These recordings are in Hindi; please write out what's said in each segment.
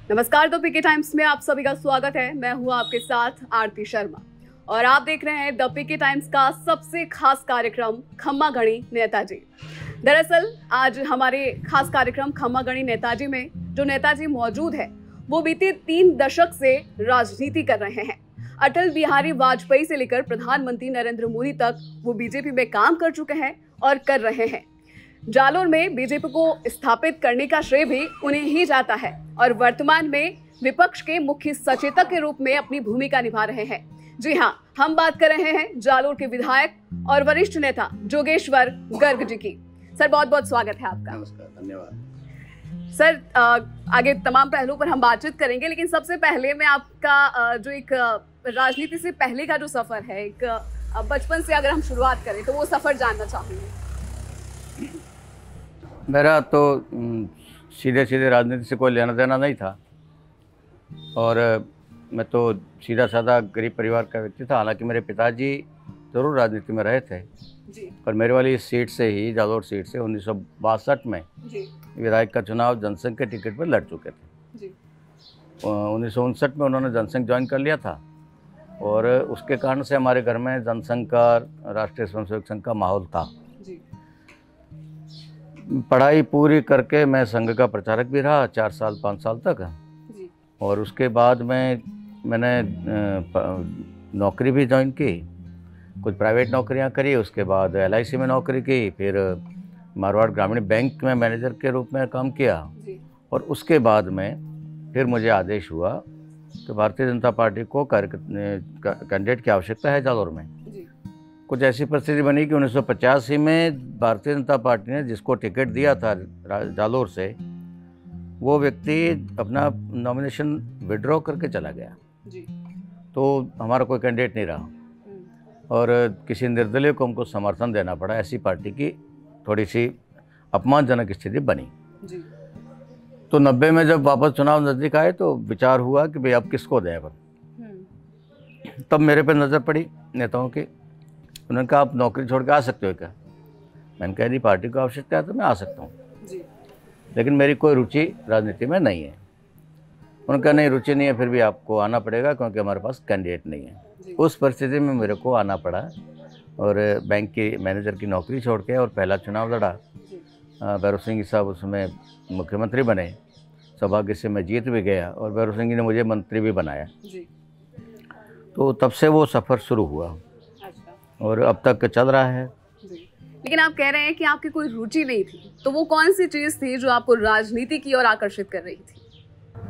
नमस्कार। तो पीके टाइम्स में आप सभी का स्वागत है। मैं हूं आपके साथ आरती शर्मा और आप देख रहे हैं द पीके टाइम्स का सबसे खास कार्यक्रम खम्मा गणी नेताजी। दरअसल आज हमारे खास कार्यक्रम खम्मा गणी नेताजी में जो नेताजी मौजूद है वो बीते 3 दशक से राजनीति कर रहे हैं। अटल बिहारी वाजपेयी से लेकर प्रधानमंत्री नरेंद्र मोदी तक वो बीजेपी में काम कर चुके हैं और कर रहे हैं। जालोर में बीजेपी को स्थापित करने का श्रेय भी उन्हें ही जाता है और वर्तमान में विपक्ष के मुख्य सचेतक के रूप में अपनी भूमिका निभा रहे हैं। जी हाँ, हम बात कर रहे हैं जालोर के विधायक और वरिष्ठ नेता जोगेश्वर गर्ग जी की। सर बहुत बहुत स्वागत है आपका। नमस्कार, धन्यवाद। सर आगे तमाम पहलुओं पर हम बातचीत करेंगे, लेकिन सबसे पहले मैं आपका जो एक राजनीति से पहले का जो सफर है, एक बचपन से अगर हम शुरुआत करें तो वो सफर जानना चाहूंगी। मेरा तो सीधे सीधे राजनीति से कोई लेना देना नहीं था और मैं तो सीधा साधा गरीब परिवार का व्यक्ति था। हालांकि मेरे पिताजी ज़रूर राजनीति में रहे थे जी। पर मेरे वाली सीट से ही, जालोर सीट से 1962 में जी। विधायक का चुनाव जनसंघ के टिकट पर लड़ चुके थे जी। 1959 में उन्होंने जनसंघ ज्वाइन कर लिया था और उसके कारण से हमारे घर में जनसंघ का, राष्ट्रीय स्वयंसेवक संघ का माहौल था। जी। पढ़ाई पूरी करके मैं संघ का प्रचारक भी रहा 4 साल 5 साल तक जी। और उसके बाद मैंने नौकरी भी ज्वाइन की, कुछ प्राइवेट नौकरियां करी। उसके बाद LIC में नौकरी की, फिर मारवाड़ ग्रामीण बैंक में मैनेजर के रूप में काम किया जी। और उसके बाद में फिर मुझे आदेश हुआ कि भारतीय जनता पार्टी को कैंडिडेट की आवश्यकता है जालोर में। कुछ ऐसी परिस्थिति बनी कि 1985 में भारतीय जनता पार्टी ने जिसको टिकट दिया था जालोर से, वो व्यक्ति अपना नॉमिनेशन विड्रॉ करके चला गया जी। तो हमारा कोई कैंडिडेट नहीं रहा और किसी निर्दलीय को हमको समर्थन देना पड़ा। ऐसी पार्टी की थोड़ी सी अपमानजनक स्थिति बनी जी। तो 90 में जब वापस चुनाव नज़दीक आए तो विचार हुआ कि भाई अब किसको दें। तब मेरे पे नज़र पड़ी नेताओं की। उन्होंने कहा आप नौकरी छोड़ के आ सकते हो क्या? मैंने कहा यदि पार्टी को आवश्यकता है तो मैं आ सकता हूँ, लेकिन मेरी कोई रुचि राजनीति में नहीं है। उन्होंने कहा नहीं, रुचि नहीं है, फिर भी आपको आना पड़ेगा क्योंकि हमारे पास कैंडिडेट नहीं है। उस परिस्थिति में मेरे को आना पड़ा और बैंक की मैनेजर की नौकरी छोड़ के और पहला चुनाव लड़ा। भैरव सिंह साहब उसमें मुख्यमंत्री बने, सौभाग्य से मैं जीत भी गया और भैरव सिंह ने मुझे मंत्री भी बनाया। तो तब से वो सफ़र शुरू हुआ और अब तक चल रहा है। लेकिन आप कह रहे हैं कि आपकी कोई रुचि नहीं थी, तो वो कौन सी चीज़ थी जो आपको राजनीति की ओर आकर्षित कर रही थी?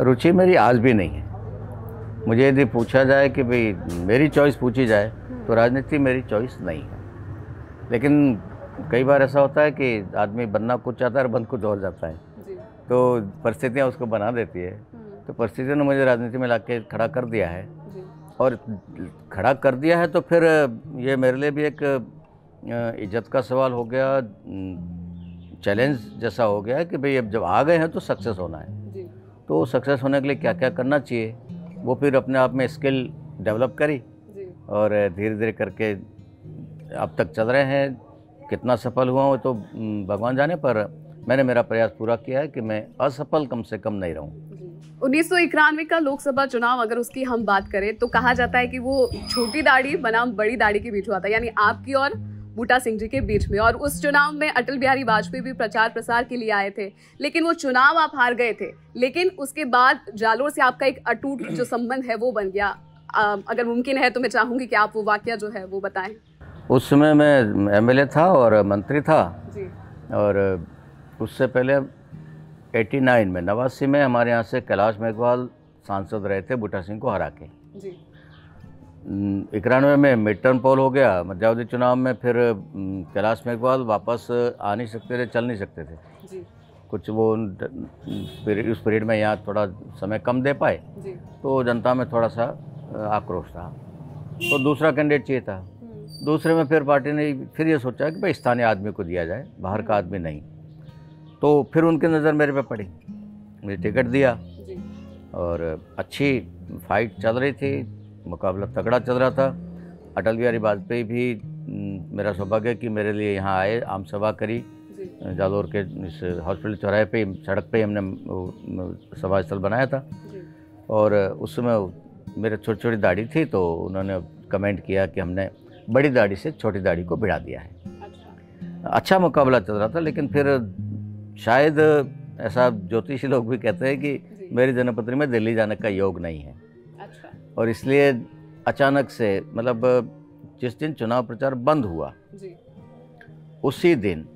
रुचि मेरी आज भी नहीं है। मुझे यदि पूछा जाए कि भाई मेरी चॉइस पूछी जाए तो राजनीति मेरी चॉइस नहीं है। लेकिन कई बार ऐसा होता है कि आदमी बनना कुछ चाहता है और बन कुछ और जाता है तो परिस्थितियाँ उसको बना देती है। तो परिस्थितियों ने मुझे राजनीति में ला के खड़ा कर दिया है और खड़ा कर दिया है तो फिर ये मेरे लिए भी एक इज्जत का सवाल हो गया, चैलेंज जैसा हो गया कि भाई अब जब आ गए हैं तो सक्सेस होना है। तो सक्सेस होने के लिए क्या क्या करना चाहिए वो फिर अपने आप में स्किल डेवलप करी और धीरे धीरे करके अब तक चल रहे हैं। कितना सफल हुआ हूँ तो भगवान जाने, पर मैंने मेरा प्रयास पूरा किया है कि मैं असफल कम से कम नहीं रहूँ। 1991 का लोकसभा चुनाव अगर उसकी हम बात करें तो कहा जाता है कि वो छोटी दाढ़ी बनाम बड़ी दाढ़ी के बीच हुआ था, यानी आपकी और बूटा सिंह जी के बीच में। और उस चुनाव में अटल बिहारी वाजपेयी भी प्रचार प्रसार के लिए आए थे, लेकिन वो चुनाव आप हार गए थे। लेकिन उसके बाद जालोर से आपका एक अटूट जो संबंध है वो बन गया। अगर मुमकिन है तो मैं चाहूंगी कि आप वो वाकया जो है वो बताएं। उस समय मैं MLA था और मंत्री था जी। और उससे पहले 89 में 89 में हमारे यहाँ से कैलाश मेघवाल सांसद रहे थे बूटा सिंह को हरा के। 91 में मिड टर्म पोल हो गया मध्यावधि चुनाव में, फिर कैलाश मेघवाल वापस आ नहीं सकते थे, चल नहीं सकते थे कुछ वो उस पीरियड में यहाँ थोड़ा समय कम दे पाए तो जनता में थोड़ा सा आक्रोश था तो दूसरा कैंडिडेट चाहिए था। दूसरे में फिर पार्टी ने फिर ये सोचा कि भाई स्थानीय आदमी को दिया जाए, बाहर का आदमी नहीं। तो फिर उनकी नज़र मेरे पे पड़ी, मुझे टिकट दिया और अच्छी फाइट चल रही थी, मुकाबला तगड़ा चल रहा था। अटल बिहारी वाजपेयी भी मेरा सौभाग्य कि मेरे लिए यहाँ आए, आम सभा करी जालोर के इस हॉस्पिटल चौराहे पे सड़क पे हमने सभा स्थल बनाया था। और उस समय मेरे छोटी छोटी दाढ़ी थी, तो उन्होंने कमेंट किया कि हमने बड़ी दाढ़ी से छोटी दाढ़ी को भिड़ा दिया है। अच्छा मुकाबला चल रहा था, लेकिन फिर शायद ऐसा ज्योतिषी लोग भी कहते हैं कि मेरी जन्मपत्री में दिल्ली जाने का योग नहीं है। और इसलिए अचानक से, मतलब जिस दिन चुनाव प्रचार बंद हुआ उसी दिन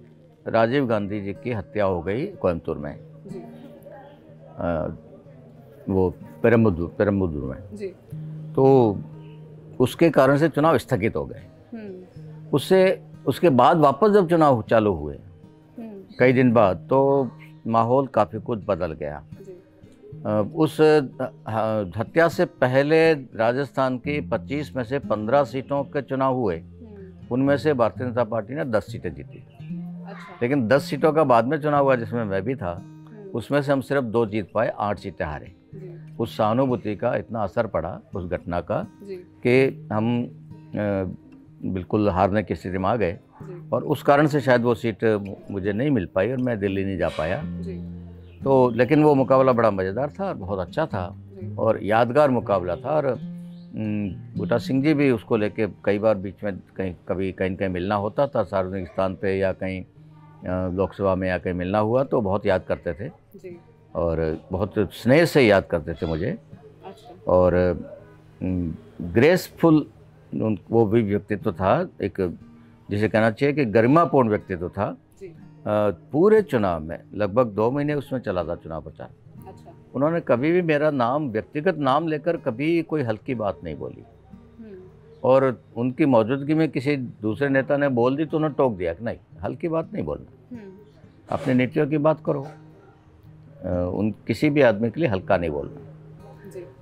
राजीव गांधी जी की हत्या हो गई कोयम्बतूर में, वो पेरम्बदूर में। तो उसके कारण से चुनाव स्थगित हो गए। उसके बाद वापस जब चुनाव चालू हुए कई दिन बाद, तो माहौल काफ़ी कुछ बदल गया। उस हत्या से पहले राजस्थान की 25 में से 15 सीटों के चुनाव हुए, उनमें से भारतीय जनता पार्टी ने 10 सीटें जीती। लेकिन 10 सीटों का बाद में चुनाव हुआ जिसमें मैं भी था, उसमें से हम सिर्फ 2 जीत पाए, 8 सीटें हारे। उस सहानुभूति का इतना असर पड़ा उस घटना का कि हम बिल्कुल हारने की स्थिति में आ गए, और उस कारण से शायद वो सीट मुझे नहीं मिल पाई और मैं दिल्ली नहीं जा पाया। तो लेकिन वो मुकाबला बड़ा मज़ेदार था, बहुत अच्छा था और यादगार मुकाबला था। और बूटा सिंह जी भी उसको लेके कई बार बीच में कहीं मिलना होता था, सार्वजनिक स्थान पे या कहीं लोकसभा में या कहीं मिलना हुआ तो बहुत याद करते थे और बहुत स्नेह से याद करते थे मुझे। और ग्रेसफुल वो भी व्यक्तित्व था, एक जिसे कहना चाहिए कि गरिमापूर्ण व्यक्तित्व था। पूरे चुनाव में लगभग 2 महीने उसमें चला था चुनाव प्रचार। उन्होंने कभी भी मेरा नाम, व्यक्तिगत नाम लेकर कभी कोई हल्की बात नहीं बोली, और उनकी मौजूदगी में किसी दूसरे नेता ने बोल दी तो उन्होंने टोक दिया कि नहीं, हल्की बात नहीं बोलना, अपनी नीतियों की बात करो, किसी भी आदमी के लिए हल्का नहीं बोलना।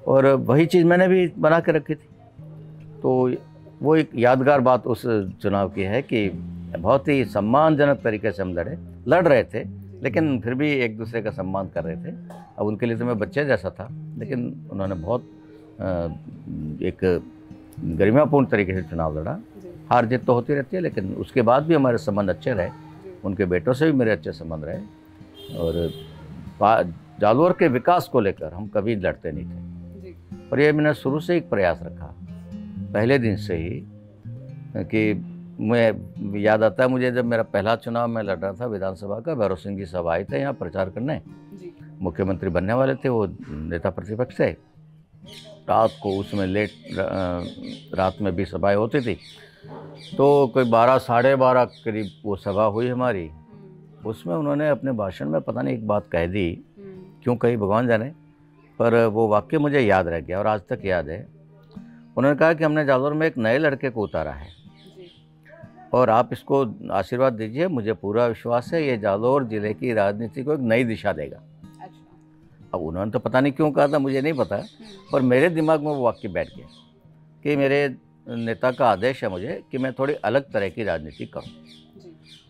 और वही चीज़ मैंने भी बना के रखी थी। तो वो एक यादगार बात उस चुनाव की है कि बहुत ही सम्मानजनक तरीके से हम लड़ रहे थे, लेकिन फिर भी एक दूसरे का सम्मान कर रहे थे। अब उनके लिए तो मैं बच्चे जैसा था, लेकिन उन्होंने बहुत एक गरिमापूर्ण तरीके से चुनाव लड़ा। हार जीत तो होती रहती है, लेकिन उसके बाद भी हमारे संबंध अच्छे रहे। उनके बेटों से भी मेरे अच्छे संबंध रहे, और जालोर के विकास को लेकर हम कभी लड़ते नहीं थे। और ये मैंने शुरू से एक प्रयास रखा, पहले दिन से ही, कि मैं याद आता है मुझे जब मेरा पहला चुनाव मैं लड़ रहा था विधानसभा का, भैरव सिंह जी सब आए थे यहाँ प्रचार करने, मुख्यमंत्री बनने वाले थे, वो नेता प्रतिपक्ष थे। रात को उसमें लेट रात में भी सभाएं होती थी, तो कोई 12 साढ़े 12 करीब वो सभा हुई हमारी। उसमें उन्होंने अपने भाषण में पता नहीं एक बात कह दी, क्यों कही भगवान जाने, पर वो वाक्य मुझे याद रह गया और आज तक याद है। उन्होंने कहा कि हमने जालोर में एक नए लड़के को उतारा है और आप इसको आशीर्वाद दीजिए, मुझे पूरा विश्वास है ये जालोर जिले की राजनीति को एक नई दिशा देगा। अब उन्होंने तो पता नहीं क्यों कहा था, मुझे नहीं पता, पर मेरे दिमाग में वो वाक्य बैठ गया कि मेरे नेता का आदेश है मुझे कि मैं थोड़ी अलग तरह की राजनीति करूं।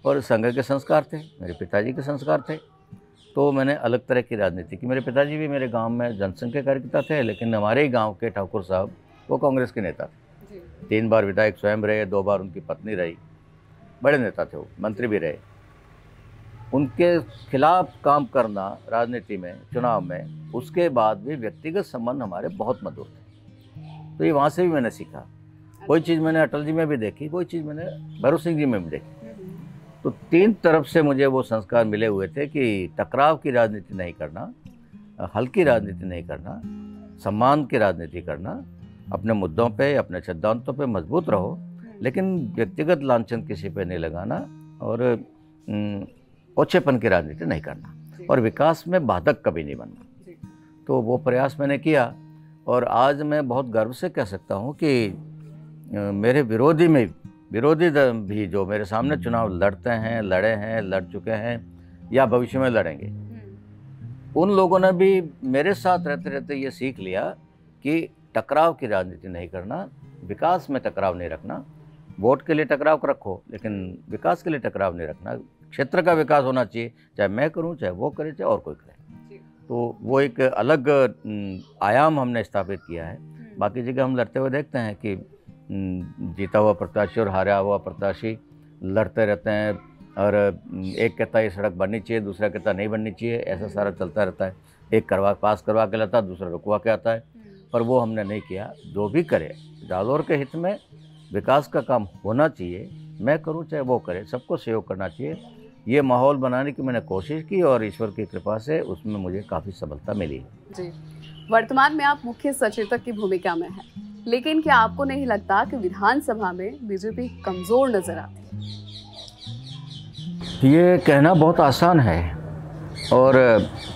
और संघ के संस्कार थे, मेरे पिताजी के संस्कार थे, तो मैंने अलग तरह की राजनीति की। मेरे पिताजी भी मेरे गांव में जनसंघ के कार्यकर्ता थे, लेकिन हमारे ही गाँव के ठाकुर साहब वो कांग्रेस के नेता थे। 3 बार विधायक स्वयं रहे, 2 बार उनकी पत्नी रही, बड़े नेता थे, वो मंत्री भी रहे। उनके खिलाफ काम करना राजनीति में, चुनाव में, उसके बाद भी व्यक्तिगत संबंध हमारे बहुत मधुर थे। तो ये वहाँ से भी मैंने सीखा। कोई चीज़ मैंने अटल जी में भी देखी, कोई चीज़ मैंने भैरव सिंह जी में भी देखी। तो 3 तरफ से मुझे वो संस्कार मिले हुए थे कि टकराव की राजनीति नहीं करना, हल्की राजनीति नहीं करना, सम्मान की राजनीति करना, अपने मुद्दों पे, अपने सिद्धांतों पे मजबूत रहो, लेकिन व्यक्तिगत लांछन किसी पे नहीं लगाना, और ओछेपन की राजनीति नहीं करना, और विकास में बाधक कभी नहीं बनना। तो वो प्रयास मैंने किया, और आज मैं बहुत गर्व से कह सकता हूँ कि मेरे विरोधी भी जो मेरे सामने चुनाव लड़ते हैं, लड़े हैं, लड़ चुके हैं या भविष्य में लड़ेंगे, उन लोगों ने भी मेरे साथ रहते रहते ये सीख लिया कि टकराव की राजनीति नहीं करना, विकास में टकराव नहीं रखना। वोट के लिए टकराव रखो, लेकिन विकास के लिए टकराव नहीं रखना। क्षेत्र का विकास होना चाहिए, चाहे मैं करूं, चाहे वो करे, चाहे और कोई करे। तो वो एक अलग आयाम हमने स्थापित किया है। बाकी जगह हम लड़ते हुए देखते हैं कि जीता हुआ प्रत्याशी और हारा हुआ प्रत्याशी लड़ते रहते हैं, और एक कहता है ये सड़क बननी चाहिए, दूसरा कहता नहीं बननी चाहिए, ऐसा सारा चलता रहता है। एक पास करवा के लाता, दूसरा रुकवा के आता है, पर वो हमने नहीं किया। जो भी करे जालौर के हित में विकास का काम होना चाहिए, मैं करूं चाहे वो करे, सबको सहयोग करना चाहिए। ये माहौल बनाने की मैंने कोशिश की और ईश्वर की कृपा से उसमें मुझे काफ़ी सफलता मिली। जी, वर्तमान में आप मुख्य सचेतक की भूमिका में हैं, लेकिन क्या आपको नहीं लगता कि विधानसभा में बीजेपी कमजोर नजर आती है? ये कहना बहुत आसान है, और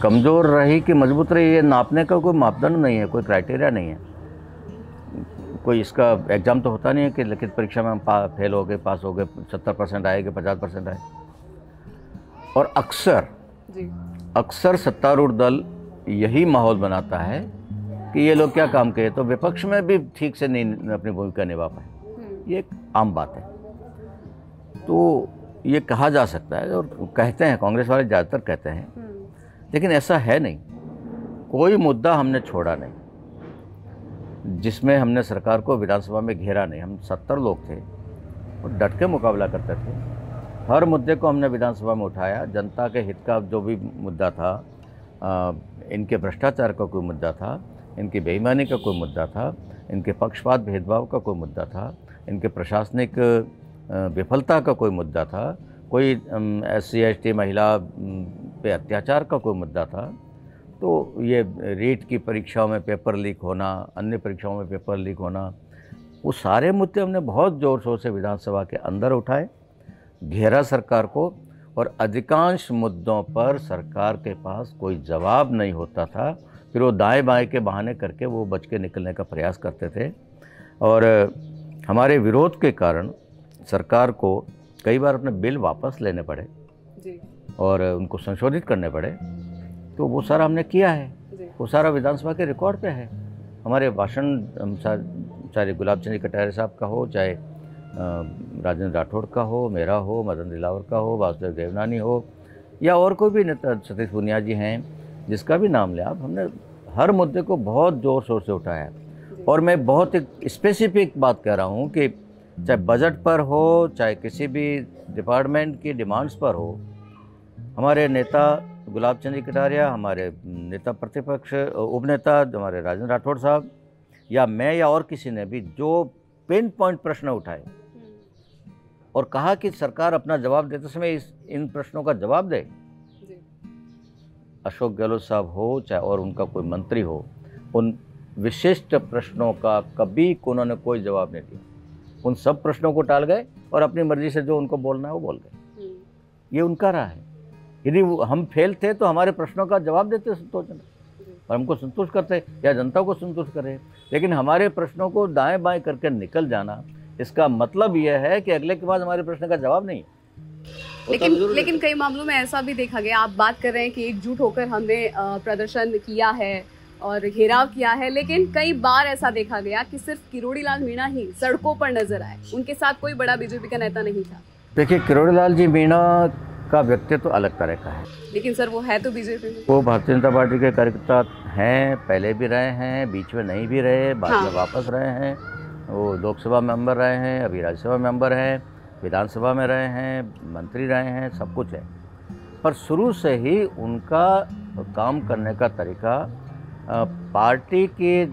कमज़ोर रही कि मजबूत रही, ये नापने का कोई मापदंड नहीं है, कोई क्राइटेरिया नहीं है। कोई इसका एग्ज़ाम तो होता नहीं है कि लिखित परीक्षा में हम फेल हो गए, पास हो गए, 70% आए कि 50% आए। और अक्सर सत्तारूढ़ दल यही माहौल बनाता है कि ये लोग क्या काम किए, तो विपक्ष में भी ठीक से नहीं अपनी भूमिका निभा पाए। ये एक आम बात है, तो ये कहा जा सकता है और कहते हैं, कांग्रेस वाले ज़्यादातर कहते हैं, लेकिन ऐसा है नहीं। कोई मुद्दा हमने छोड़ा नहीं जिसमें हमने सरकार को विधानसभा में घेरा नहीं। हम 70 लोग थे और डट के मुकाबला करते थे। हर मुद्दे को हमने विधानसभा में उठाया। जनता के हित का जो भी मुद्दा था, इनके भ्रष्टाचार का कोई मुद्दा था, इनकी बेईमानी का कोई मुद्दा था, इनके पक्षपात भेदभाव का कोई मुद्दा था, इनके प्रशासनिक विफलता का कोई मुद्दा था, कोई SC ST महिला पे अत्याचार का कोई मुद्दा था, तो ये रीट की परीक्षाओं में पेपर लीक होना, अन्य परीक्षाओं में पेपर लीक होना, वो सारे मुद्दे हमने बहुत ज़ोर शोर से विधानसभा के अंदर उठाए, घेरा सरकार को, और अधिकांश मुद्दों पर सरकार के पास कोई जवाब नहीं होता था। फिर वो दाएं बाएं के बहाने करके वो बच के निकलने का प्रयास करते थे, और हमारे विरोध के कारण सरकार को कई बार अपने बिल वापस लेने पड़े जी। और उनको संशोधित करने पड़े। तो वो सारा हमने किया है, वो सारा विधानसभा के रिकॉर्ड पे है। हमारे भाषण, चाहे गुलाब चंद कटारिया साहब का हो, चाहे राजेंद्र राठौड़ का हो, मेरा हो, मदन दिलावर का हो, वासुदेव देवनानी हो, या और कोई भी नेता, सतीश पूनिया जी हैं, जिसका भी नाम ले आप, हमने हर मुद्दे को बहुत ज़ोर शोर से उठाया है। और मैं बहुत एक स्पेसिफिक बात कह रहा हूँ कि चाहे बजट पर हो, चाहे किसी भी डिपार्टमेंट की डिमांड्स पर हो, हमारे नेता गुलाब चंद कटारिया, हमारे नेता प्रतिपक्ष उपनेता हमारे राजेंद्र राठौड़ साहब, या मैं या और किसी ने भी जो पिन पॉइंट प्रश्न उठाए और कहा कि सरकार अपना जवाब देते समय इन प्रश्नों का जवाब दे, अशोक गहलोत साहब हो चाहे और उनका कोई मंत्री हो, उन विशिष्ट प्रश्नों का कभी उन्होंने कोई जवाब नहीं दिया। उन सब प्रश्नों को टाल गए और अपनी मर्जी से जो उनको बोलना है वो बोल गए। ये उनका रहा है। यदि हम फेल थे तो हमारे प्रश्नों का जवाब देते संतोषजनक और हमको संतुष्ट करते या जनता को संतुष्ट करे, लेकिन हमारे प्रश्नों को दाएं बाएं करके निकल जाना, इसका मतलब यह है कि अगले के बाद हमारे प्रश्न का जवाब नहीं है। लेकिन कई मामलों में ऐसा भी देखा गया, आप बात कर रहे हैं कि एकजुट होकर हमने प्रदर्शन किया है और घेराव किया है, लेकिन कई बार ऐसा देखा गया कि सिर्फ किरोड़ी लाल मीणा ही सड़कों पर नजर आए, उनके साथ कोई बड़ा बीजेपी का नेता नहीं था। देखिए, किरोड़ी लाल जी मीणा का व्यक्तित्व तो अलग तरह का है, लेकिन सर वो है तो बीजेपी में। वो भारतीय जनता पार्टी के कार्यकर्ता हैं, पहले भी रहे हैं, बीच में नहीं भी रहे, बाद में वापस रहे हैं। वो लोकसभा मेंबर रहे हैं, अभी राज्यसभा मेंबर हैं, विधानसभा में रहे हैं, मंत्री रहे हैं, सब कुछ है। पर शुरू से ही उनका काम करने का तरीका पार्टी के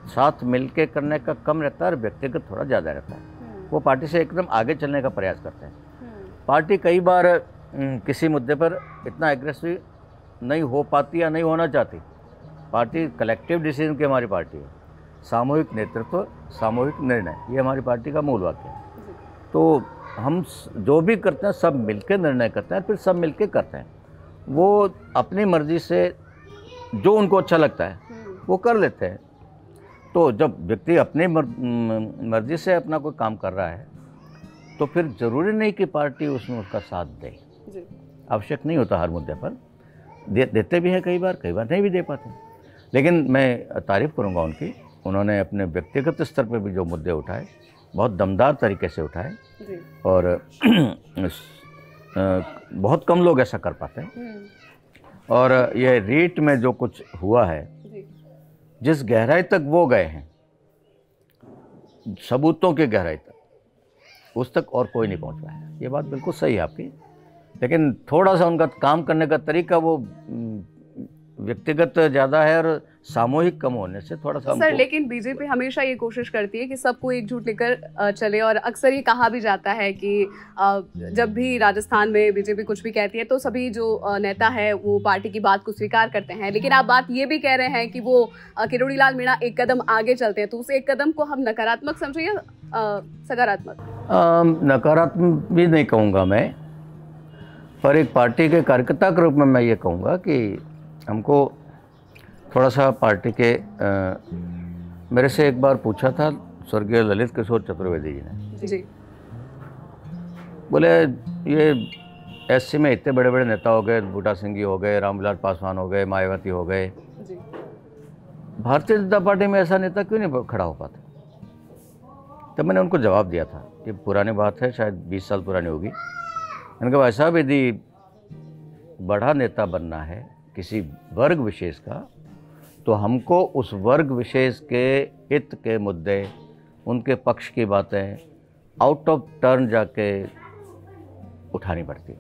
साथ मिलके करने का कम रहता है और व्यक्तिगत थोड़ा ज़्यादा रहता है। वो पार्टी से एकदम आगे चलने का प्रयास करते हैं। पार्टी कई बार किसी मुद्दे पर इतना एग्रेसिव नहीं हो पाती या नहीं होना चाहती। पार्टी कलेक्टिव डिसीजन की हमारी पार्टी है, सामूहिक नेतृत्व, सामूहिक निर्णय, ये हमारी पार्टी का मूल वाक्य है। तो हम जो भी करते हैं सब मिलकर निर्णय करते हैं, फिर सब मिलकर करते हैं। वो अपनी मर्जी से जो उनको अच्छा लगता है वो कर लेते हैं। तो जब व्यक्ति अपनी मर्जी से अपना कोई काम कर रहा है तो फिर ज़रूरी नहीं कि पार्टी उसमें उसका साथ दे, आवश्यक नहीं होता हर मुद्दे पर। देते भी हैं कई बार नहीं भी दे पाते। लेकिन मैं तारीफ़ करूंगा उनकी, उन्होंने अपने व्यक्तिगत स्तर पर भी जो मुद्दे उठाए बहुत दमदार तरीके से उठाए और बहुत कम लोग ऐसा कर पाते हैं। और ये रीट में जो कुछ हुआ है, जिस गहराई तक वो गए हैं, सबूतों की गहराई तक, उस तक और कोई नहीं पहुंच पाया। ये बात बिल्कुल सही है आपकी, लेकिन थोड़ा सा उनका काम करने का तरीका वो व्यक्तिगत ज़्यादा है और सामूहिक कम होने से थोड़ा सा सर, लेकिन बीजेपी हमेशा ये कोशिश करती है कि सबको एकजुट लेकर चले, और अक्सर ये कहा भी जाता है कि जब भी राजस्थान में बीजेपी कुछ भी कहती है तो सभी जो नेता है वो पार्टी की बात को स्वीकार करते हैं, लेकिन आप बात ये भी कह रहे हैं कि वो किरोड़ी लाल मीणा एक कदम आगे चलते हैं, तो उस एक कदम को हम नकारात्मक समझे या सकारात्मक? नकारात्मक भी नहीं कहूँगा मैं, पर एक पार्टी के कार्यकर्ता के रूप में मैं ये कहूँगा कि हमको थोड़ा सा पार्टी के मेरे से एक बार पूछा था स्वर्गीय ललित किशोर चतुर्वेदी जी ने, जी, बोले ये एससी में इतने बड़े बड़े नेता हो गए, बूटा सिंह जी हो गए, रामविलास पासवान हो गए, मायावती हो गए, भारतीय जनता पार्टी में ऐसा नेता क्यों नहीं खड़ा हो पाता? तब मैंने उनको जवाब दिया था, ये पुरानी बात है, शायद 20 साल पुरानी होगी। मैंने कहा ऐसा यदि बड़ा नेता बनना है किसी वर्ग विशेष का, तो हमको उस वर्ग विशेष के हित के मुद्दे, उनके पक्ष की बातें आउट ऑफ टर्न जाके उठानी पड़ती है,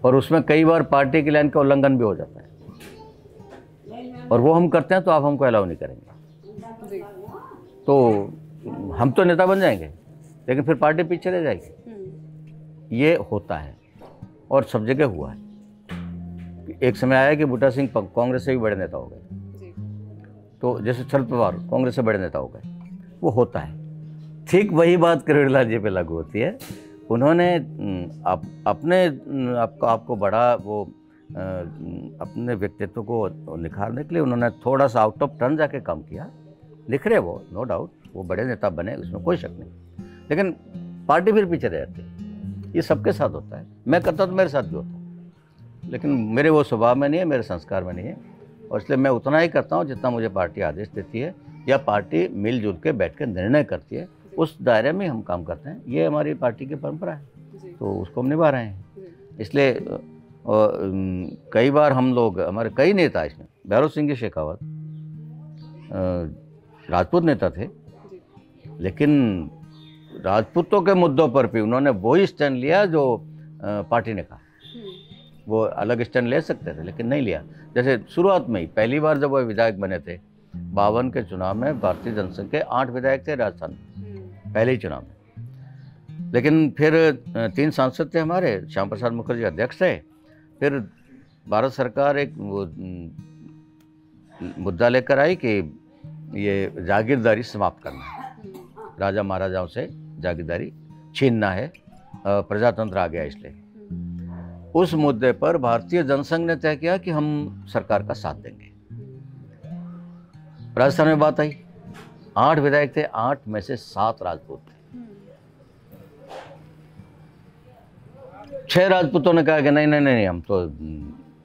और उसमें कई बार पार्टी की लाइन का उल्लंघन भी हो जाता है, और वो हम करते हैं तो आप हमको अलाउ नहीं करेंगे, तो हम तो नेता बन जाएंगे लेकिन फिर पार्टी पीछे रह जाएगी। ये होता है और सब जगह हुआ है। एक समय आया कि बूटा सिंह कांग्रेस से भी बड़े नेता हो गए, तो जैसे शरद पवार कांग्रेस से बड़े नेता हो गए, वो होता है। ठीक वही बात किरोड़ी लाल जी पे लागू होती है। उन्होंने आपको बड़ा वो अपने व्यक्तित्व को निखारने के लिए उन्होंने थोड़ा सा आउट ऑफ टर्न जाके काम किया। निखरे वो, नो डाउट, वो बड़े नेता बने, उसमें कोई शक नहीं, लेकिन पार्टी फिर पीछे रह जाती है। ये सबके साथ होता है, मैं करता तो मेरे साथ भी होता है, लेकिन मेरे वो स्वभाव में नहीं है, मेरे संस्कार में नहीं है, और इसलिए मैं उतना ही करता हूँ जितना मुझे पार्टी आदेश देती है या पार्टी मिलजुल के बैठ के निर्णय करती है, उस दायरे में हम काम करते हैं। ये हमारी पार्टी की परंपरा है, तो उसको हम निभा रहे हैं। इसलिए कई बार हम लोग, हमारे कई नेता इसमें, भैरव सिंह शेखावत राजपूत नेता थे, लेकिन राजपूतों के मुद्दों पर भी उन्होंने वही स्टैंड लिया जो पार्टी ने कहा। वो अलग स्टैंड ले सकते थे लेकिन नहीं लिया। जैसे शुरुआत में ही पहली बार जब वो विधायक बने थे 52 के चुनाव में, भारतीय जनसंघ के 8 विधायक थे राजस्थान में, पहले ही चुनाव में। लेकिन फिर 3 सांसद थे हमारे, श्याम प्रसाद मुखर्जी अध्यक्ष थे। फिर भारत सरकार एक मुद्दा लेकर आई कि ये जागीरदारी समाप्त करना है, राजा महाराजाओं से जागीरदारी छीनना है, प्रजातंत्र आ गया इसलिए। उस मुद्दे पर भारतीय जनसंघ ने तय किया कि हम सरकार का साथ देंगे। राजस्थान में बात आई, 8 विधायक थे, 8 में से 7 राजपूत थे। 6 राजपूतों ने कहा कि नहीं नहीं नहीं, हम तो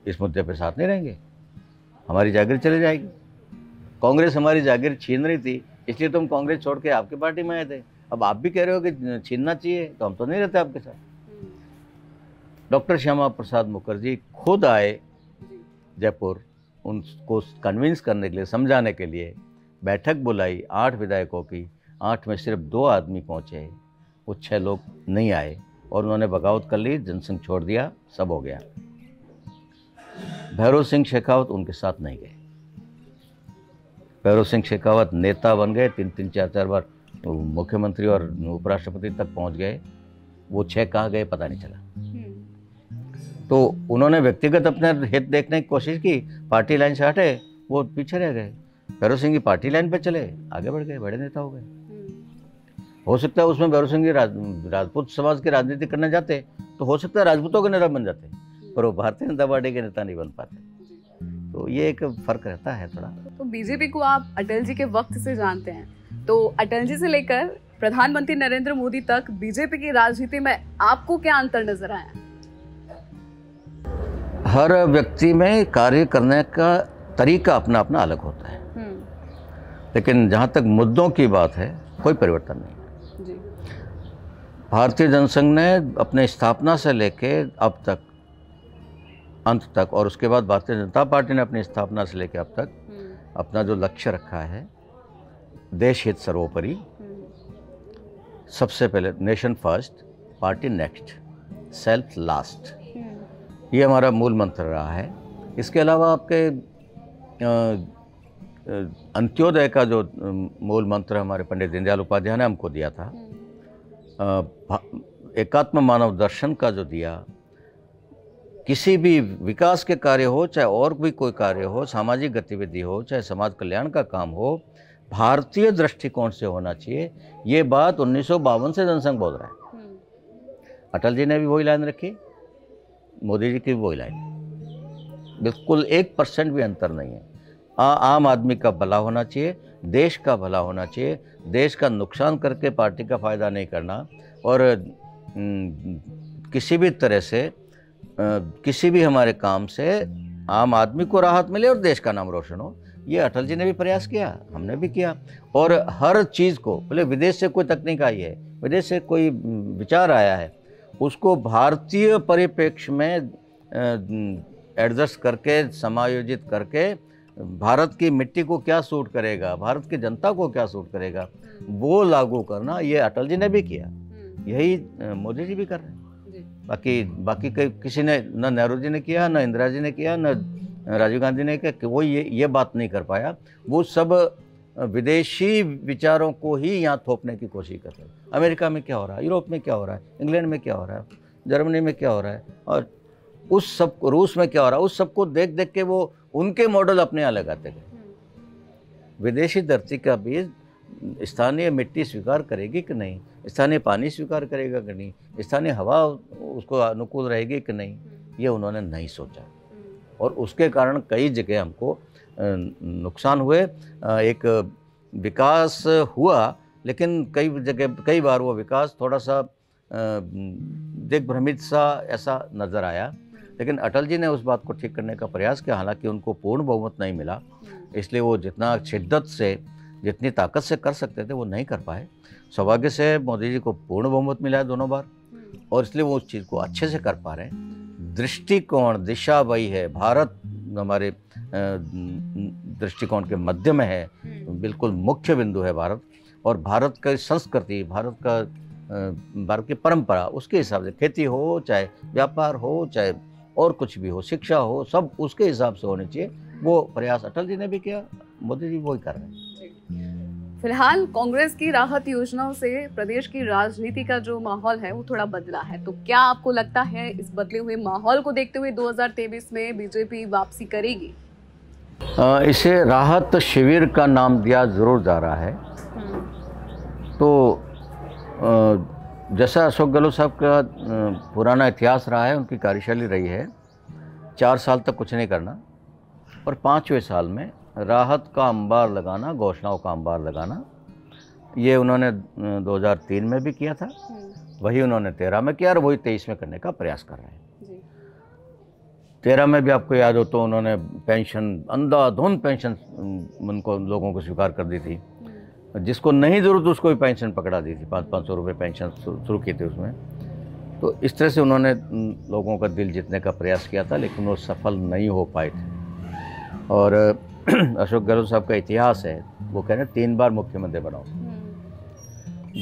इस मुद्दे पे साथ नहीं रहेंगे, हमारी जागीर चली जाएगी। कांग्रेस हमारी जागीर छीन रही थी, इसलिए तुम कांग्रेस छोड़ के आपकी पार्टी में आए थे। अब आप भी कह रहे हो कि छीनना चाहिए, तो हम तो नहीं रहते आपके साथ। डॉक्टर श्यामा प्रसाद मुखर्जी खुद आए जयपुर, उनको कन्विंस करने के लिए, समझाने के लिए बैठक बुलाई 8 विधायकों की। 8 में सिर्फ 2 आदमी पहुंचे, वो 6 लोग नहीं आए और उन्होंने बगावत कर ली, जनसंघ छोड़ दिया, सब हो गया। भैरव सिंह शेखावत उनके साथ नहीं गए। भैरव सिंह शेखावत नेता बन गए, 3-3, 4-4 बार मुख्यमंत्री और उपराष्ट्रपति तक पहुंच गए। वो 6 कहाँ गए पता नहीं चला। तो उन्होंने व्यक्तिगत अपने हित देखने की कोशिश की, पार्टी लाइन से हटे, वो पीछे रह गए। भैरव सिंह की पार्टी लाइन पे चले, आगे बढ़ गए, बड़े नेता हो गए। हो सकता है उसमें भैरव सिंह राजपूत समाज की राजनीति करने जाते तो हो सकता है राजपूतों के नेता बन जाते, पर वो भारतीय जनता पार्टी के नेता नहीं बन पाते। तो ये एक फर्क रहता है थोड़ा। तो बीजेपी को आप अटल जी के वक्त से जानते हैं, तो अटल जी से लेकर प्रधानमंत्री नरेंद्र मोदी तक बीजेपी की राजनीति में आपको क्या अंतर नजर आया? हर व्यक्ति में कार्य करने का तरीका अपना अपना अलग होता है, लेकिन जहाँ तक मुद्दों की बात है कोई परिवर्तन नहीं जी। भारतीय जनसंघ ने अपने स्थापना से लेके अब तक अंत तक, और उसके बाद भारतीय जनता पार्टी ने अपनी स्थापना से लेकर अब तक अपना जो लक्ष्य रखा है, देश हित सर्वोपरि, सबसे पहले nation first, party next, self last, ये हमारा मूल मंत्र रहा है। इसके अलावा आपके अंत्योदय का जो मूल मंत्र हमारे पंडित दीनदयाल उपाध्याय ने हमको दिया था, एकात्म मानव दर्शन का जो दिया, किसी भी विकास के कार्य हो, चाहे और भी कोई कार्य हो, सामाजिक गतिविधि हो, चाहे समाज कल्याण का काम हो, भारतीय दृष्टिकोण से होना चाहिए। ये बात 1952 से जनसंघ बोल रहा है। अटल जी ने भी वही लाइन रखी, मोदी जी की भी वही लाइन, बिल्कुल 1% भी अंतर नहीं है। आम आदमी का भला होना चाहिए, देश का भला होना चाहिए, देश का नुकसान करके पार्टी का फ़ायदा नहीं करना, और किसी भी तरह से किसी भी हमारे काम से आम आदमी को राहत मिले और देश का नाम रोशन हो। ये अटल जी ने भी प्रयास किया, हमने भी किया। और हर चीज़ को, बोले विदेश से कोई तकनीक आई है, विदेश से कोई विचार आया है, उसको भारतीय परिप्रेक्ष्य में एडजस्ट करके, समायोजित करके, भारत की मिट्टी को क्या सूट करेगा, भारत की जनता को क्या सूट करेगा, वो लागू करना, ये अटल जी ने भी किया, यही मोदी जी भी कर रहे हैं। बाकी किसी ने, न नेहरू जी ने किया, न इंदिरा जी ने किया, न राजीव गांधी ने किया, कि वो ये बात नहीं कर पाया। वो सब विदेशी विचारों को ही यहाँ थोपने की कोशिश कर रहे हैं। अमेरिका में क्या हो रहा है, यूरोप में क्या हो रहा है, इंग्लैंड में क्या हो रहा है, जर्मनी में क्या हो रहा है, और उस सब, रूस में क्या हो रहा है, उस सबको देख देख के वो उनके मॉडल अपने यहाँ लगाते गए। विदेशी धरती का बीज स्थानीय मिट्टी स्वीकार करेगी कि नहीं, स्थानीय पानी स्वीकार करेगा कि नहीं, स्थानीय हवा उसको अनुकूल रहेगी कि नहीं, ये उन्होंने नहीं सोचा। और उसके कारण कई जगह हमको नुकसान हुए। एक विकास हुआ, लेकिन कई बार वो विकास थोड़ा सा दिग्भ्रमित सा ऐसा नज़र आया। लेकिन अटल जी ने उस बात को ठीक करने का प्रयास किया, हालांकि उनको पूर्ण बहुमत नहीं मिला, इसलिए वो जितना शिद्दत से, जितनी ताकत से कर सकते थे वो नहीं कर पाए। सौभाग्य से मोदी जी को पूर्ण बहुमत मिला है दोनों बार, और इसलिए वो उस चीज़ को अच्छे से कर पा रहे हैं। दृष्टिकोण, दिशा वही है, भारत हमारे दृष्टिकोण के मध्य में है, बिल्कुल मुख्य बिंदु है भारत, और भारत की संस्कृति, भारत की परंपरा, उसके हिसाब से खेती हो, चाहे व्यापार हो, चाहे और कुछ भी हो, शिक्षा हो, सब उसके हिसाब से होने चाहिए। वो प्रयास अटल जी ने भी किया, मोदी जी वही कर रहे हैं। फिलहाल कांग्रेस की राहत योजनाओं से प्रदेश की राजनीति का जो माहौल है वो थोड़ा बदला है, तो क्या आपको लगता है इस बदले हुए माहौल को देखते हुए 2023 में बीजेपी वापसी करेगी? इसे राहत शिविर का नाम दिया जरूर जा रहा है। तो जैसा अशोक गहलोत साहब का पुराना इतिहास रहा है, उनकी कार्यशैली रही है 4 साल तक कुछ नहीं करना, और 5वें साल में राहत का अंबार लगाना, घोषणाओं का अंबार लगाना। ये उन्होंने 2003 में भी किया था, वही उन्होंने 13 में किया, और वही 23 में करने का प्रयास कर रहे हैं। 13 में भी आपको याद हो तो उन्होंने पेंशन, अंधाधुंध पेंशन उनको लोगों को स्वीकार कर दी थी, जिसको नहीं ज़रूरत उसको भी पेंशन पकड़ा दी थी, 500 रुपये पेंशन शुरू की थी उसमें। तो इस तरह से उन्होंने लोगों का दिल जीतने का प्रयास किया था, लेकिन वो सफल नहीं हो पाए थे। और अशोक गहलोत साहब का इतिहास है, वो कह रहे 3 बार मुख्यमंत्री बनाओ,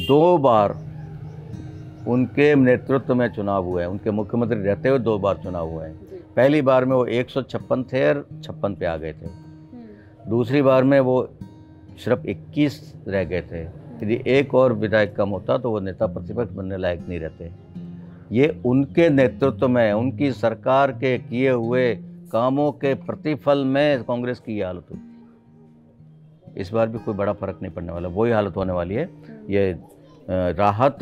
2 बार उनके नेतृत्व में चुनाव हुए हैं, उनके मुख्यमंत्री रहते हुए 2 बार चुनाव हुए हैं। पहली बार में वो 156 थे और 56 पे आ गए थे। दूसरी बार में वो सिर्फ 21 रह गए थे। यदि एक और विधायक कम होता तो वो नेता प्रतिपक्ष बनने लायक नहीं रहते। ये उनके नेतृत्व में, उनकी सरकार के किए हुए कामों के प्रतिफल में कांग्रेस की ये हालत हुई। इस बार भी कोई बड़ा फर्क नहीं पड़ने वाला, वही हालत होने वाली है। ये राहत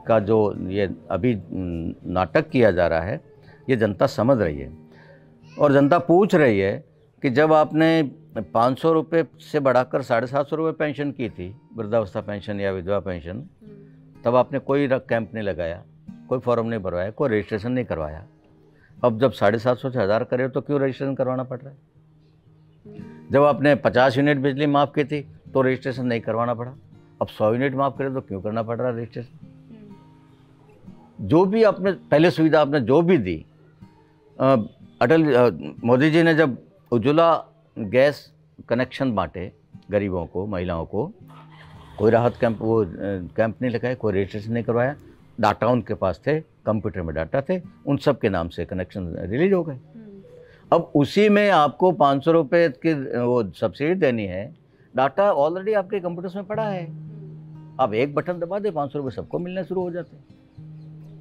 का जो ये अभी नाटक किया जा रहा है, ये जनता समझ रही है, और जनता पूछ रही है कि जब आपने 500 रुपये से बढ़ाकर 750 रुपये पेंशन की थी, वृद्धावस्था पेंशन या विधवा पेंशन, तब आपने कोई कैंप नहीं लगाया, कोई फॉर्म नहीं भरवाया, कोई रजिस्ट्रेशन नहीं करवाया। अब जब 750 से 1000 करे तो क्यों रजिस्ट्रेशन करवाना पड़ रहा है? जब आपने 50 यूनिट बिजली माफ़ की थी तो रजिस्ट्रेशन नहीं करवाना पड़ा, अब 100 यूनिट माफ़ करे तो क्यों करना पड़ रहा है रजिस्ट्रेशन? जो भी आपने पहले सुविधा आपने जो भी दी, मोदी जी ने जब उज्ज्वला गैस कनेक्शन बांटे गरीबों को, महिलाओं को, कोई राहत कैंप वो कैंप नहीं लगाया, कोई रजिस्ट्रेशन नहीं करवाया। डाटा उनके पास थे, कंप्यूटर में डाटा थे, उन सब के नाम से कनेक्शन रिलीज हो गए। अब उसी में आपको 500 रुपये की वो सब्सिडी देनी है, डाटा ऑलरेडी आपके कंप्यूटर्स में पड़ा है। अब एक बटन दबा दे, 500 रुपये सबको मिलने शुरू हो जाते हैं।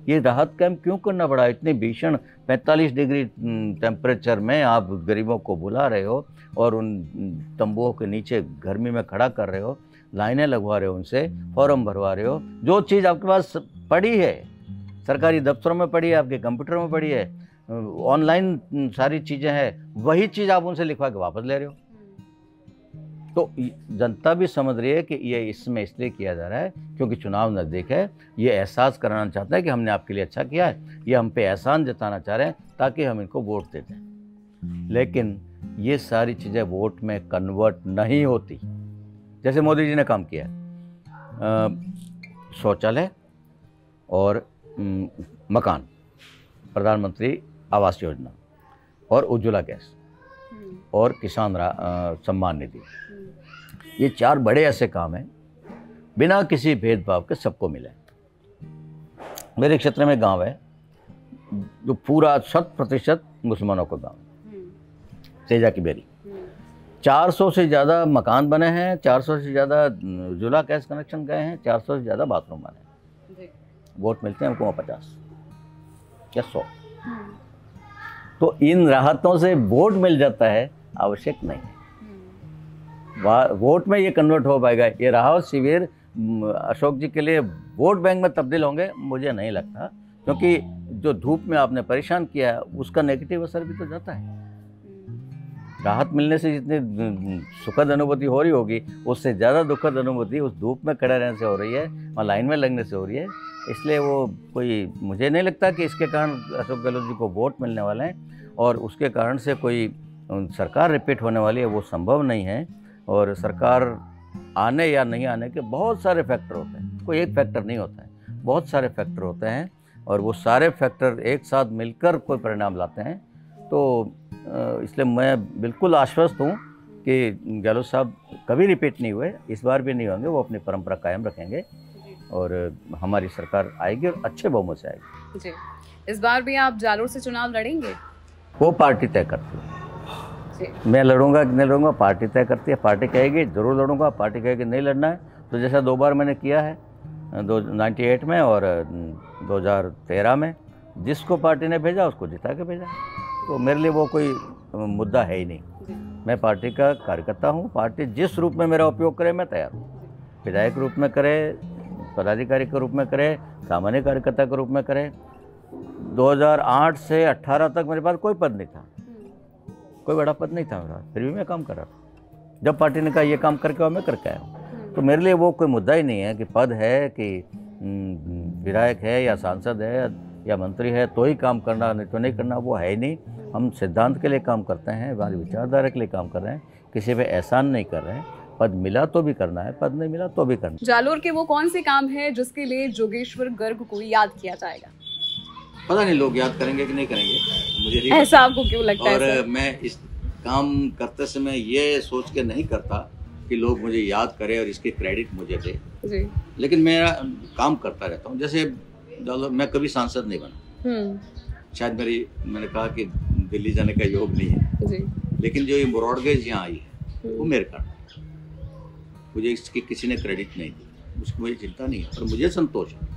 ये राहत कैंप क्यों करना पड़ा? इतनी भीषण 45 डिग्री टेम्परेचर में आप गरीबों को बुला रहे हो और उन तंबुओं के नीचे गर्मी में खड़ा कर रहे हो, लाइनें लगवा रहे हो, उनसे फॉर्म भरवा रहे हो। जो चीज़ आपके पास पड़ी है, सरकारी दफ्तरों में पड़ी है, आपके कंप्यूटर में पड़ी है, ऑनलाइन सारी चीज़ें हैं, वही चीज़ आप उनसे लिखवा के वापस ले रहे हो। तो जनता भी समझ रही है कि ये इसमें इसलिए किया जा रहा है क्योंकि चुनाव नज़दीक है। ये एहसास कराना चाहता है कि हमने आपके लिए अच्छा किया है, ये हम पे एहसान जताना चाह रहे हैं ताकि हम इनको वोट दे दें। लेकिन ये सारी चीज़ें वोट में कन्वर्ट नहीं होती। जैसे मोदी जी ने काम किया है, शौचालय और मकान, प्रधानमंत्री आवास योजना और उज्ज्वला गैस और किसान सम्मान निधि, ये 4 बड़े ऐसे काम हैं बिना किसी भेदभाव के सबको मिले। मेरे क्षेत्र में गांव है जो पूरा 100% मुसलमानों का गांव है, तेजा की बेरी। 400 से ज़्यादा मकान बने हैं, 400 से ज़्यादा उज्ज्वला गैस कनेक्शन गए हैं, 400 से ज़्यादा बाथरूम बने हैं। वोट मिलते हैं हमको 50 या 100। तो इन राहतों से वोट मिल जाता है, आवश्यक नहीं है। वोट में ये कन्वर्ट हो पाएगा। ये राहत शिविर अशोक जी के लिए वोट बैंक में तब्दील होंगे, मुझे नहीं लगता, क्योंकि जो धूप में आपने परेशान किया है उसका नेगेटिव असर भी तो जाता है। राहत मिलने से जितनी सुखद अनुभूति हो रही होगी, उससे ज़्यादा दुखद अनुभूति उस धूप में खड़े रहने से हो रही है, वहाँ लाइन में लगने से हो रही है। इसलिए वो कोई, मुझे नहीं लगता कि इसके कारण अशोक गहलोत जी को वोट मिलने वाले हैं और उसके कारण से कोई सरकार रिपीट होने वाली है, वो संभव नहीं है। और सरकार आने या नहीं आने के बहुत सारे फैक्टर होते हैं, कोई एक फैक्टर नहीं होता है, बहुत सारे फैक्टर होते हैं और वो सारे फैक्टर एक साथ मिलकर कोई परिणाम लाते हैं। तो इसलिए मैं बिल्कुल आश्वस्त हूँ कि गहलोत साहब कभी रिपीट नहीं हुए, इस बार भी नहीं होंगे, वो अपनी परंपरा कायम रखेंगे और हमारी सरकार आएगी और अच्छे बहुमत से आएगी। जी, इस बार भी आप जालोर से चुनाव लड़ेंगे? वो पार्टी तय करती है। मैं लड़ूंगा कि नहीं लड़ूंगा, पार्टी तय करती है। पार्टी कहेगी जरूर लड़ूंगा, पार्टी कहेगी नहीं लड़ना है तो जैसा 2 बार मैंने किया है, 98 में और 2013 में, जिसको पार्टी ने भेजा उसको जिता के भेजा। तो मेरे लिए वो कोई मुद्दा है ही नहीं। मैं पार्टी का कार्यकर्ता हूँ, पार्टी जिस रूप में मेरा उपयोग करे मैं तैयार हूँ। विधायक रूप में करे, पदाधिकारी के रूप में करे, सामान्य कार्यकर्ता के रूप में करे। 2008 से 18 तक मेरे पास कोई पद नहीं था, कोई बड़ा पद नहीं था मेरा, फिर भी मैं काम कर रहा था। जब पार्टी ने कहा ये काम करके आओ, मैं करके आया हूँ। तो मेरे लिए वो कोई मुद्दा ही नहीं है कि पद है कि विधायक है या सांसद है या मंत्री है तो ही काम करना, नहीं तो नहीं करना, वो है ही नहीं। हम सिद्धांत के लिए काम करते हैं, हमारी विचारधारा के लिए काम कर रहे हैं, किसी पे एहसान नहीं कर रहे हैं। पद मिला तो भी करना है, पद नहीं मिला तो भी करना है। जालोर के वो कौन से काम है जिसके लिए जोगेश्वर गर्ग को याद किया जाएगा? पता नहीं लोग याद करेंगे कि नहीं करेंगे, मुझे नहीं ऐसा आपको क्यों लगता है? और मैं इस काम करते समय ये सोच के नहीं करता कि लोग मुझे याद करें और इसकी क्रेडिट मुझे दे जी। लेकिन मैं काम करता रहता हूँ। जैसे मैं कभी सांसद नहीं बना, शायद मैंने कहा कि दिल्ली जाने का योग नहीं है जी। लेकिन जो ये ब्रॉडगेज यहाँ आई है वो मेरे कारण, मुझे इसकी किसी ने क्रेडिट नहीं दी, उसकी मुझे चिंता नहीं है और मुझे संतोष है।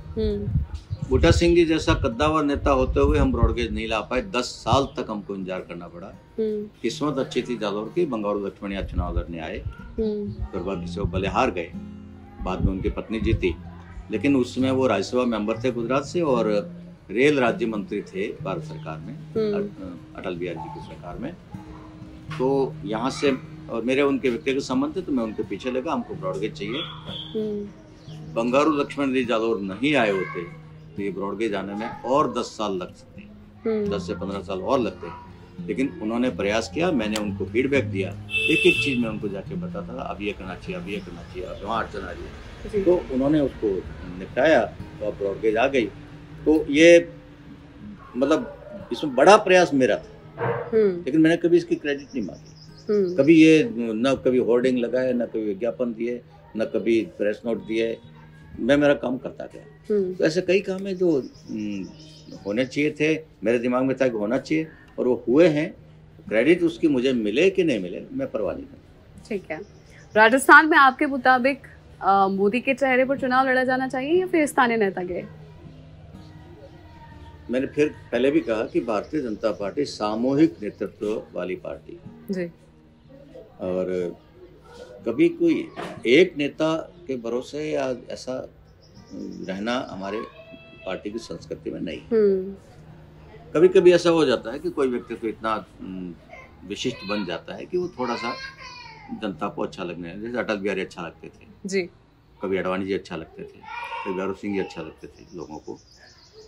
बूटा सिंह जी जैसा कद्दावर नेता होते हुए हम ब्रॉडगेज नहीं ला पाए, 10 साल तक हमको इंतजार करना पड़ा। किस्मत अच्छी थी जालोर की, बंगारू लक्ष्मण यादव चुनाव लड़ने आए, दुर्भाग्य से वो भले हार गए, बाद में उनकी पत्नी जीती। लेकिन उसमें वो राज्यसभा मेंबर थे गुजरात से और रेल राज्य मंत्री थे भारत सरकार में, अटल बिहारी जी की सरकार में। तो यहाँ से और मेरे उनके व्यक्तिगत संबंध थे तो मैं उनके पीछे लगा, हमको ब्रॉडगेज चाहिए। बंगारू लक्ष्मण जी जालोर नहीं आए होते तो ये ब्रॉडगेज आने में और 10 साल लग सकते, 10 से 15 साल और लगते। लेकिन उन्होंने प्रयास किया, मैंने उनको फीडबैक दिया, एक एक चीज़ मैं उनको जाके बताता था, अब ये करना चाहिए, अब ये करना चाहिए, अब वहाँ अड़चन आ रही है, तो उन्होंने उसको निपटाया तो अब ब्रॉडगेज आ गई। तो ये मतलब इसमें बड़ा प्रयास मेरा था, लेकिन मैंने कभी इसकी क्रेडिट नहीं मांगी। कभी ये न कभी होर्डिंग लगाए, न कभी विज्ञापन दिए, न कभी प्रेस नोट दिए, मैं मेरा काम करता गया। तो ऐसे कई काम है जो होने चाहिए थे, मेरे दिमाग में था कि होना चाहिए और वो हुए हैं। क्रेडिट उसकी मुझे मिले कि नहीं मिले, मैं परवाह नहीं करता। ठीक है, राजस्थान में आपके मुताबिक मोदी के चेहरे पर चुनाव लड़ा जाना चाहिए या फिर स्थानीय नेता के? मैंने फिर पहले भी कहा कि भारतीय जनता पार्टी सामूहिक नेतृत्व वाली पार्टी जी, और कभी कोई एक नेता के भरोसे या ऐसा रहना हमारे पार्टी की संस्कृति में नहीं। कभी कभी ऐसा हो जाता है कि कोई व्यक्ति तो इतना विशिष्ट बन जाता है कि वो थोड़ा सा जनता को अच्छा लगने लगे। जैसे अटल बिहारी अच्छा लगते थे जी, कभी अडवाणी जी अच्छा लगते थे, कभी भैरव सिंह जी अच्छा लगते थे लोगों को।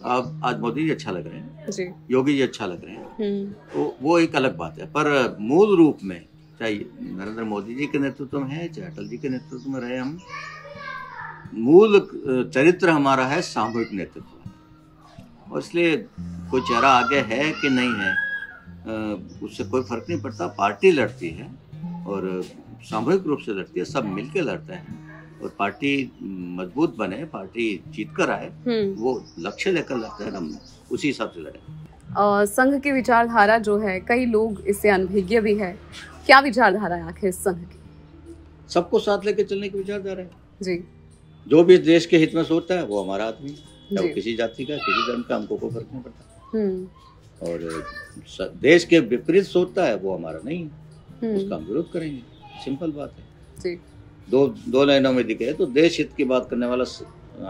अब आज मोदी जी अच्छा लग रहे हैं जी, योगी जी अच्छा लग रहे हैं, तो वो एक अलग बात है। पर मूल रूप में चाहे नरेंद्र मोदी जी के नेतृत्व में है, चाहे अटल जी के नेतृत्व में रहे, हम मूल चरित्र हमारा है सामूहिक नेतृत्व। और इसलिए कोई चेहरा आगे है कि नहीं है उससे कोई फर्क नहीं पड़ता। पार्टी लड़ती है और सामूहिक रूप से लड़ती है, सब मिलकर लड़ते हैं और पार्टी मजबूत बने, पार्टी जीत कर आए, वो लक्ष्य लेकर लड़ते हैं, हम उसी हिसाब से लड़े। संघ की विचारधारा जो है, कई लोग इससे अनभिज्ञ भी है, क्या विचारधारा है आखिर संघ की? सबको साथ लेकर चलने की विचारधारा है जी। जो भी देश के हित में सोचता है वो हमारा आदमी, चाहे वो किसी जाति का, किसी धर्म का, हमको कोई फर्क नहीं पड़ता। और देश के विपरीत सोचता है वो हमारा नहीं है, उसका हम विरोध करेंगे। सिंपल बात है जी। दो लाइनों में दिखे तो देश हित की बात करने वाला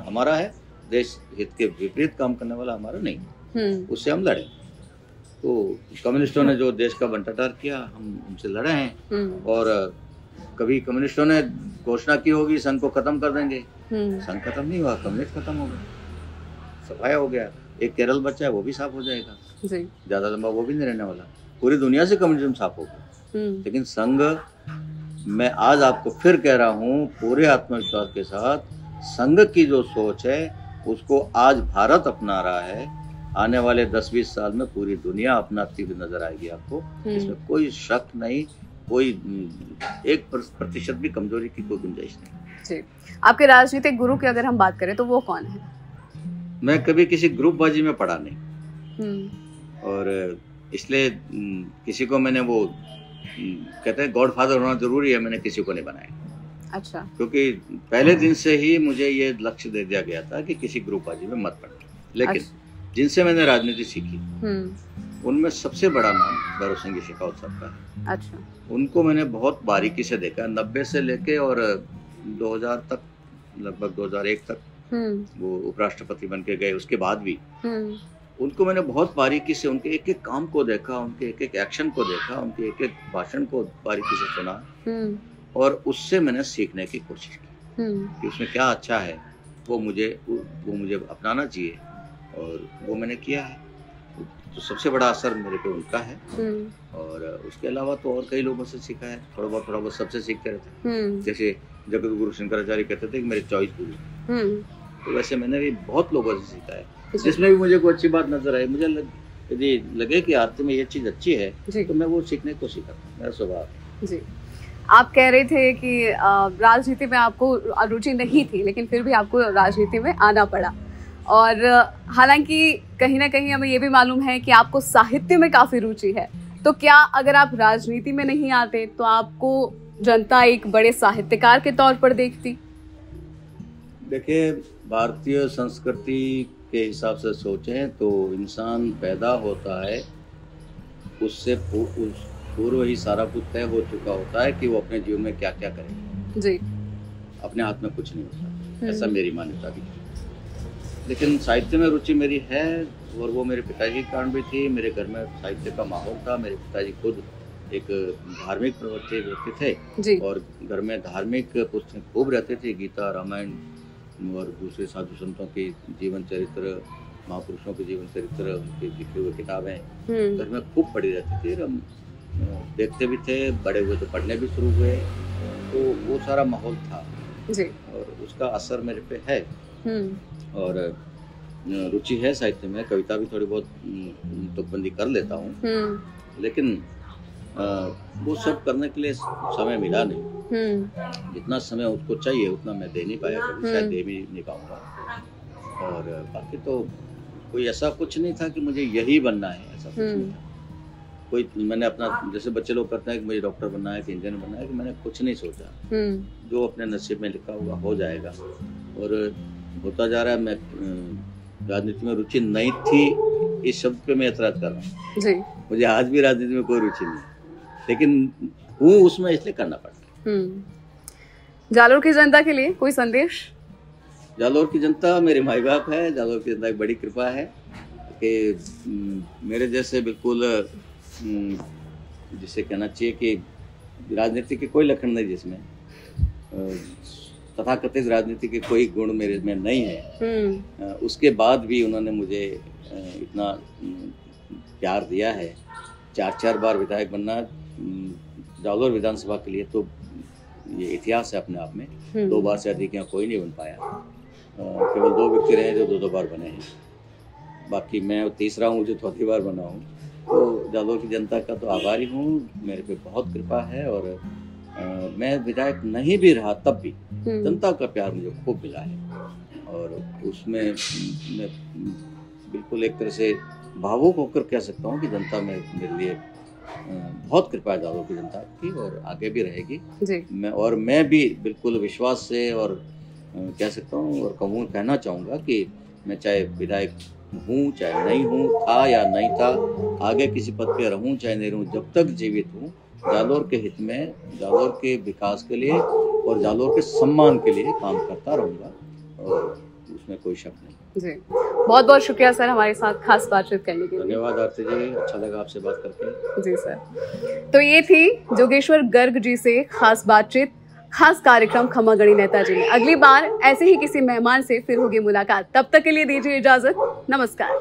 हमारा है, देश हित के विपरीत काम करने वाला हमारा नहीं, उससे हम लड़े। तो कम्युनिस्टों ने जो देश का बंटाटार किया, हम उनसे लड़े हैं। और कभी कम्युनिस्टों ने घोषणा की होगी संघ को खत्म कर देंगे, संघ खत्म नहीं हुआ, कम्युनिस्ट खत्म हो गया, सफाया हो गया। एक केरल बच्चा है वो भी साफ हो जाएगा जी। ज्यादा लंबा वो भी नहीं रहने वाला, पूरी दुनिया से कम्युनिज्म साफ होगा। लेकिन संघ, मैं आज आपको फिर कह रहा हूँ पूरे आत्मविश्वास के साथ, संघ की जो सोच है उसको आज भारत अपना रहा है, आने वाले 10-20 साल में पूरी दुनिया अपनाती हुई नजर आएगी आपको, इसमें कोई शक नहीं, कोई 1% भी कमजोरी की कोई गुंजाइश नहीं जी। आपके राजनीतिक गुरु की अगर हम बात करें तो वो कौन है? मैं कभी किसी ग्रुपबाजी में पड़ा नहीं, और इसलिए किसी को मैंने वो कहते हैं गॉडफादर होना जरूरी है, मैंने किसी को नहीं बनाया। अच्छा। क्योंकि पहले दिन से ही मुझे ये लक्ष्य दे दिया गया था कि किसी ग्रुपबाजी में मत पड़ना। लेकिन जिनसे मैंने राजनीति सीखी उनमें सबसे बड़ा नाम भैरव सिंह जी शेखावत साहब का है। अच्छा। उनको मैंने बहुत बारीकी से देखा, 90 से लेके और 2000 तक, लगभग 2001 तक वो उपराष्ट्रपति बन के गए, उसके बाद भी उनको मैंने बहुत बारीकी से उनके एक एक काम को देखा, उनके एक एक एक्शन को देखा, उनके एक एक भाषण को बारीकी से सुना और उससे मैंने सीखने की कोशिश की कि उसमें क्या अच्छा है, वो मुझे अपनाना चाहिए, और वो मैंने किया है। तो सबसे बड़ा असर मेरे पे उनका है। और उसके अलावा तो और कई लोगों से सीखा है, थोड़ा बहुत सबसे सीखते रहते हैं। जैसे जगत गुरु शंकराचार्य कहते थे कि मेरी चॉइस गुरु, तो वैसे मैंने भी बहुत लोगों से सीखा है, जिसमें भी मुझे कोई अच्छी बात नजर आई, मुझे यदि लगे कि आरती में ये चीज अच्छी है तो मैं वो सीखने को सीखा, मेरा स्वभाव जी। आप कह रहे थे कि राजनीति में आपको रुचि नहीं थी, लेकिन फिर भी आपको राजनीति में आना पड़ा, और हालांकि कहीं ना कहीं हमें ये भी मालूम है कि आपको साहित्य में काफी रुचि है, तो क्या अगर आप राजनीति में नहीं आते तो आपको जनता एक बड़े साहित्यकार के तौर पर देखती? देखिए, भारतीय संस्कृति के हिसाब से सोचें तो इंसान पैदा होता है, उससे पूर्व ही सारा कुछ तय हो चुका होता है कि वो अपने जीवन में क्या क्या करेगा जी। अपने हाथ में कुछ नहीं होता, ऐसा मेरी मान्यता भी है। लेकिन साहित्य में रुचि मेरी है, और वो मेरे पिताजी के कारण भी थी। मेरे घर में साहित्य का माहौल था, मेरे पिताजी खुद एक धार्मिक प्रवृत्ति व्यक्ति थे जी। और घर में धार्मिक पुस्तकें खूब रहते थे, गीता, रामायण और दूसरे साधु संतों के जीवन चरित्र, महापुरुषों के जीवन चरित्र, उनके लिखे हुए किताबें घर में खूब पढ़ी रहती थी। हम देखते भी थे, बड़े हुए तो पढ़ने भी शुरू हुए, तो वो सारा माहौल था जी। और उसका असर मेरे पे है, और रुचि है साहित्य में। कविता भी थोड़ी बहुत तुकबंदी कर लेता हूँ, लेकिन वो सब करने के लिए समय मिला नहीं। जितना समय उसको चाहिए उतना मैं दे नहीं पाया, कभी शायद दे भी नहीं पाऊंगा। और बाकी तो कोई ऐसा कुछ नहीं था कि मुझे यही बनना है, ऐसा कुछ नहीं था। कोई मैंने अपना, जैसे बच्चे लोग करते हैं कि मुझे डॉक्टर बनना है कि इंजीनियर बनना है, कि मैंने कुछ नहीं सोचा। जो अपने नसीब में लिखा होगा हो जाएगा, और होता जा रहा है। मैं राजनीति में रुचि नहीं थी, इस शब्द पे मैं एतराज कर रहा हूँ। मुझे आज भी राजनीति में कोई रुचि नहीं, लेकिन हूँ उसमें, इसलिए करना पड़ता है। जालोर की जनता के लिए कोई संदेश? जालोर की जनता मेरे माई बाप है। जालोर की जनता की बड़ी कृपा है कि मेरे जैसे बिल्कुल जिसे कहना चाहिए कि राजनीति के कोई लक्षण नहीं, जिसमें तथाकथित राजनीति के कोई गुण मेरे में नहीं है, उसके बाद भी उन्होंने मुझे इतना प्यार दिया है। 4 बार विधायक बनना जालोर विधानसभा के लिए तो ये इतिहास है अपने आप में। 2 बार से अधिक यहाँ कोई नहीं बन पाया। केवल 2 व्यक्ति रहे जो 2 बार बने हैं। बाकी मैं तीसरा हूँ जो 4थी बार बना हूँ। तो जालोर की जनता का तो आभारी हूँ, मेरे पे बहुत कृपा है। और मैं विधायक नहीं भी रहा तब भी जनता का प्यार मुझे खूब मिला है, और उसमें मैं बिल्कुल एक तरह से भावुक होकर कह सकता हूँ कि जनता में मेरे लिए बहुत कृपा है जालोर की जनता की, और आगे भी रहेगी जी। मैं भी बिल्कुल विश्वास से और कह सकता हूँ और कहना चाहूँगा कि मैं चाहे विधायक हूँ चाहे नहीं हूँ, था या नहीं था, आगे किसी पद पे रहूँ चाहे नहीं रहूँ, जब तक जीवित हूँ जालोर के हित में, जालोर के विकास के लिए और जालोर के सम्मान के लिए काम करता रहूँगा, और उसमें कोई शक नहीं जी। बहुत बहुत शुक्रिया सर हमारे साथ खास बातचीत करने के लिए। धन्यवाद आरती जी, अच्छा लगा आपसे बात करके। जी सर। तो ये थी जोगेश्वर गर्ग जी से खास बातचीत, खास कार्यक्रम खम्मा गणी नेताजी में। अगली बार ऐसे ही किसी मेहमान से फिर होगी मुलाकात। तब तक के लिए दीजिए इजाजत। नमस्कार।